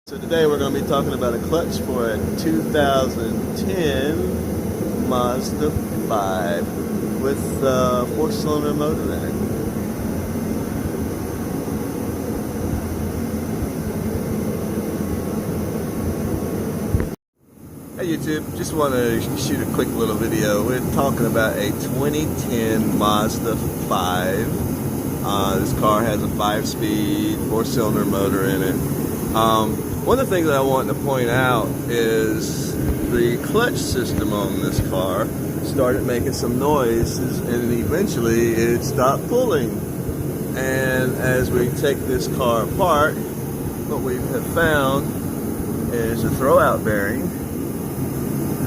So today we're going to be talking about a clutch for a 2010 Mazda 5 with a 4-cylinder motor in it. Hey YouTube, just want to shoot a quick little video. We're talking about a 2010 Mazda 5. This car has a 5-speed 4-cylinder motor in it. One of the things that I want to point out is the clutch system on this car started making some noises, and eventually it stopped pulling. And as we take this car apart, what we have found is the throwout bearing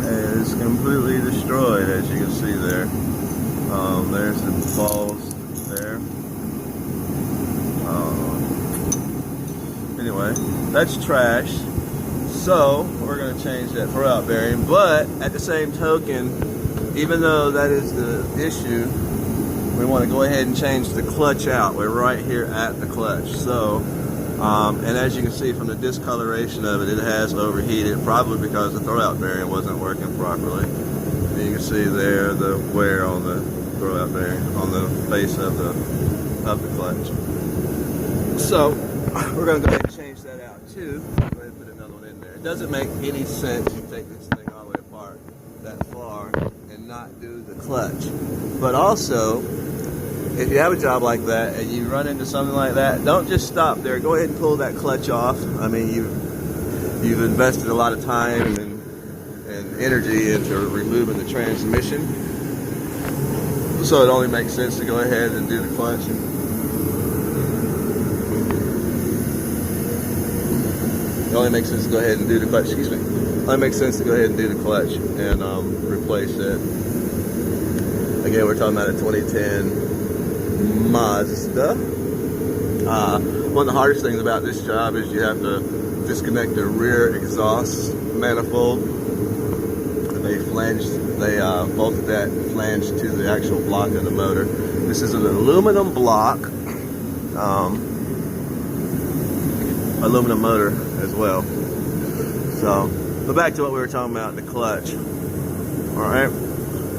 is completely destroyed, as you can see there. There's the balls there. Anyway, that's trash. So we're going to change that throwout bearing. But at the same token, even though that is the issue, we want to go ahead and change the clutch out. We're right here at the clutch. So, and as you can see from the discoloration of it, it has overheated, probably because the throwout bearing wasn't working properly. And you can see there the wear on the throwout bearing on the base of the clutch. So we're going to go ahead and change that out too. Go ahead and put another one in there. It doesn't make any sense to take this thing all the way apart that far and not do the clutch. But also, if you have a job like that and you run into something like that, don't just stop there. Go ahead and pull that clutch off. I mean, you've invested a lot of time and energy into removing the transmission. So it only makes sense to go ahead and do the clutch. It only makes sense to go ahead and do the clutch. Excuse me. It only makes sense to go ahead and do the clutch and replace it. Again, we're talking about a 2010 Mazda. One of the hardest things about this job is you have to disconnect the rear exhaust manifold. They bolted that flange to the actual block of the motor. This is an aluminum block, aluminum motor as well. So, but back to what we were talking about, the clutch. All right,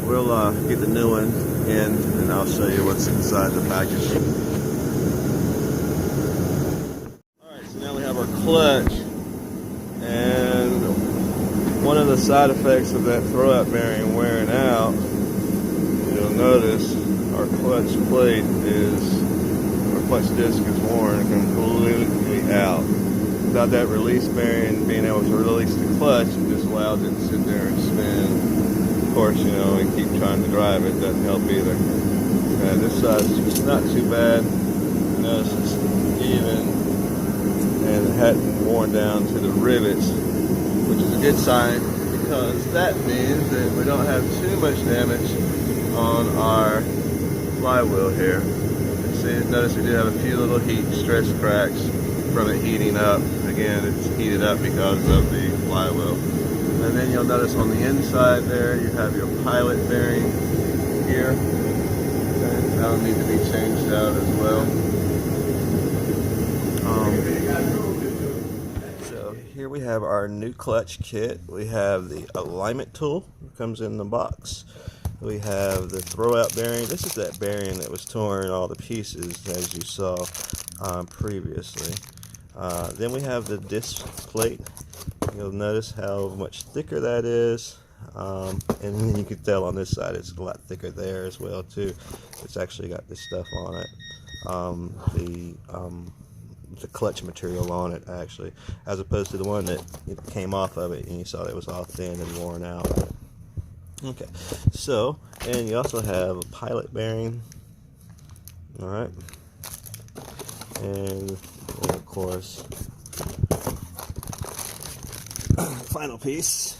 we'll get the new one in, and I'll show you what's inside the package. All right, so now we have our clutch, and one of the side effects of that throwout bearing wearing out, you'll notice our clutch plate our clutch disc is worn completely out. Without that release bearing being able to release the clutch, it just allows it to sit there and spin. Of course, you know, and keep trying to drive it doesn't help either. And this side's just not too bad. Notice it's even, and it hadn't worn down to the rivets, which is a good sign, because that means that we don't have too much damage on our flywheel here. See, notice we do have a few little heat stress cracks from it heating up. Again, it's heated up because of the flywheel. And then you'll notice on the inside there, you have your pilot bearing here. Okay, that'll need to be changed out as well. So here we have our new clutch kit. We have the alignment tool that comes in the box. We have the throwout bearing. This is that bearing that was torn all to pieces, as you saw previously. Then we have the disc plate. You'll notice how much thicker that is, and then you can tell on this side it's a lot thicker there as well too. It's actually got this stuff on it, the clutch material on it actually, as opposed to the one that came off of it and you saw that it was all thin and worn out. Okay, so, and you also have a pilot bearing. All right, and of course, final piece.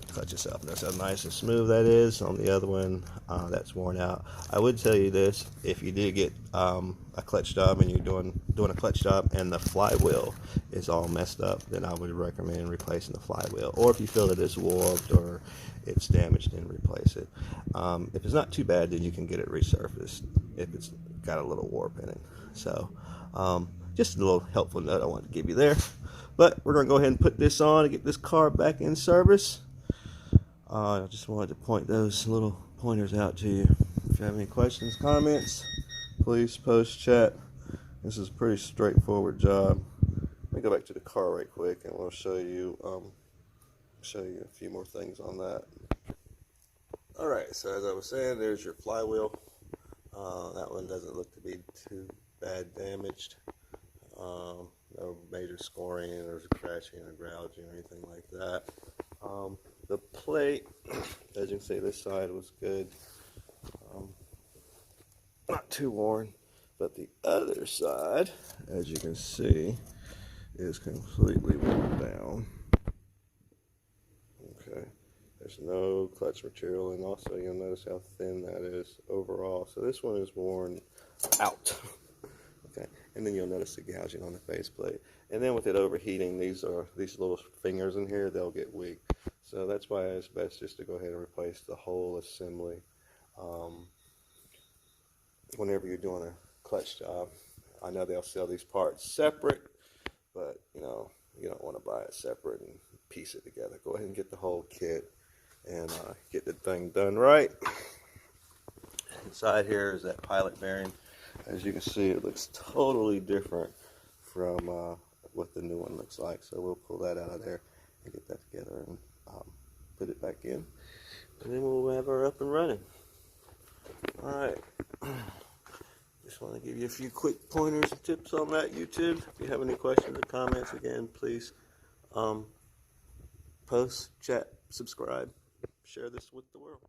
Clutch itself. Notice how nice and smooth that is. On the other one, that's worn out. I would tell you this: if you do get a clutch job and you're doing a clutch job and the flywheel is all messed up, then I would recommend replacing the flywheel. Or if you feel that it's warped or it's damaged, then replace it. If it's not too bad, then you can get it resurfaced if it's got a little warp in it. So just a little helpful note I wanted to give you there. But we're going to go ahead and put this on and get this car back in service. I just wanted to point those little pointers out to you. If you have any questions, comments, please post chat. This is a pretty straightforward job. Let me go back to the car right quick and we'll show you a few more things on that. Alright, so as I was saying, there's your flywheel. That one doesn't look to be too bad damaged. No major scoring or crashing or gouging or anything like that. The plate, as you can see, this side was good. Not too worn, but the other side, as you can see, is completely worn down. Okay, there's no clutch material, and also you'll notice how thin that is overall. So this one is worn out. Okay, and then you'll notice the gouging on the faceplate. And then with it overheating, these little fingers in here, they'll get weak. So that's why it's best just to go ahead and replace the whole assembly whenever you're doing a clutch job. I know they'll sell these parts separate, but you know, you don't want to buy it separate and piece it together. Go ahead and get the whole kit and get the thing done right. Inside here is that pilot bearing. As you can see, it looks totally different from what the new one looks like. So we'll pull that out of there and get that together and put it back in. And then we'll have her up and running. Alright. Just want to give you a few quick pointers and tips on that, YouTube. If you have any questions or comments, again, please post, chat, subscribe, share this with the world.